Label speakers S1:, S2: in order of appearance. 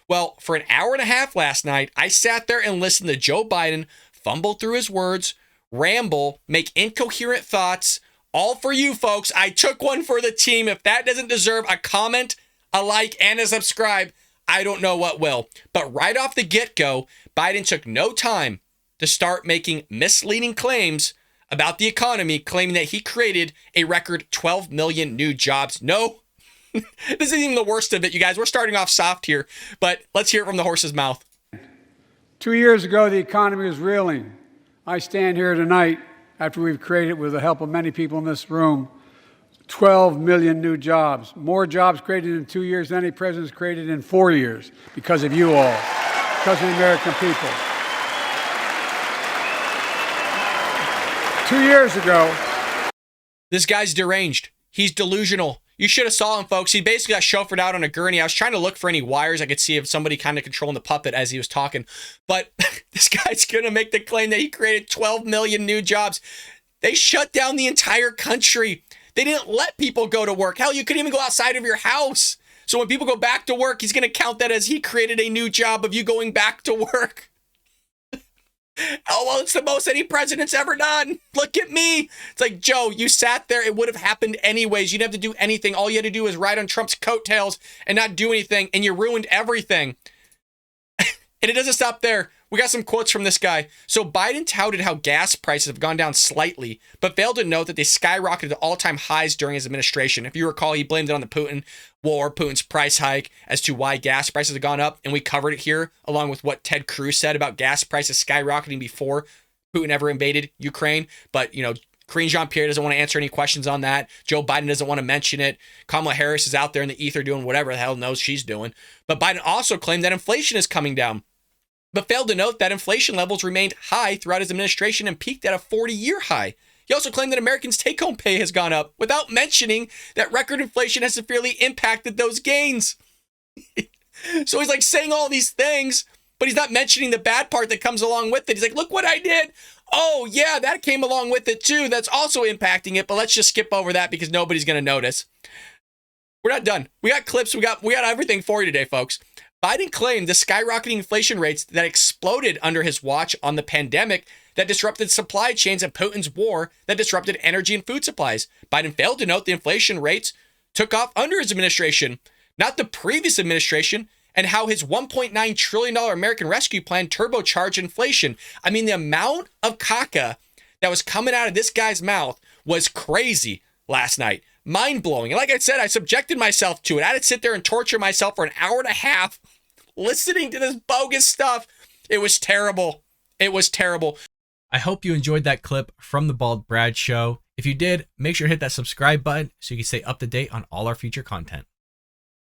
S1: Well, for an hour and a half last night, I sat there and listened to Joe Biden fumble through his words, ramble, make incoherent thoughts, all for you folks. I took one for the team. If that doesn't deserve a comment, a like, and a subscribe, I don't know what will. But right off the get-go, Biden took no time to start making misleading claims about the economy, claiming that he created a record 12 million new jobs. No, this isn't even the worst of it, you guys. We're starting off soft here, but let's hear it from the horse's mouth.
S2: 2 years ago, the economy was reeling. I stand here tonight after we've created, with the help of many people in this room, 12 million new jobs. More jobs created in 2 years than any president's created in 4 years because of you all, because of the American people. 2 years ago.
S1: This guy's deranged. He's delusional. You should have saw him, folks. He basically got chauffeured out on a gurney. I was trying to look for any wires I could see of somebody kind of controlling the puppet as he was talking. But this guy's going to make the claim that he created 12 million new jobs. They shut down the entire country. They didn't let people go to work. Hell, you couldn't even go outside of your house. So when people go back to work, he's going to count that as he created a new job of you going back to work. Oh, well, it's the most any president's ever done. Look at me. It's like, Joe, you sat there. It would have happened anyways. You didn't have to do anything. All you had to do was ride on Trump's coattails and not do anything, and you ruined everything. And it doesn't stop there. We got some quotes from this guy. So Biden touted how gas prices have gone down slightly, but failed to note that they skyrocketed to all-time highs during his administration. If you recall, he blamed it on the Putin war, Putin's price hike, as to why gas prices have gone up. And we covered it here, along with what Ted Cruz said about gas prices skyrocketing before Putin ever invaded Ukraine. But, you know, Karine Jean-Pierre doesn't want to answer any questions on that. Joe Biden doesn't want to mention it. Kamala Harris is out there in the ether doing whatever the hell knows she's doing. But Biden also claimed that inflation is coming down, but failed to note that inflation levels remained high throughout his administration and peaked at a 40-year high. He also claimed that Americans' take-home pay has gone up, without mentioning that record inflation has severely impacted those gains. So he's like saying all these things, but he's not mentioning the bad part that comes along with it. He's like, look what I did. Oh, yeah, that came along with it too. That's also impacting it, but let's just skip over that because nobody's going to notice. We're not done. We got clips. We got everything for you today, folks. Biden claimed the skyrocketing inflation rates that exploded under his watch on the pandemic that disrupted supply chains and Putin's war that disrupted energy and food supplies. Biden failed to note the inflation rates took off under his administration, not the previous administration, and how his $1.9 trillion American Rescue Plan turbocharged inflation. I mean, the amount of caca that was coming out of this guy's mouth was crazy last night. Mind-blowing. And like I said, I subjected myself to it. I had to sit there and torture myself for an hour and a half listening to this bogus stuff. It was terrible. It was terrible. I hope you enjoyed that clip from the Bald Brad Show. If you did, make sure to hit that subscribe button so you can stay up to date on all our future content.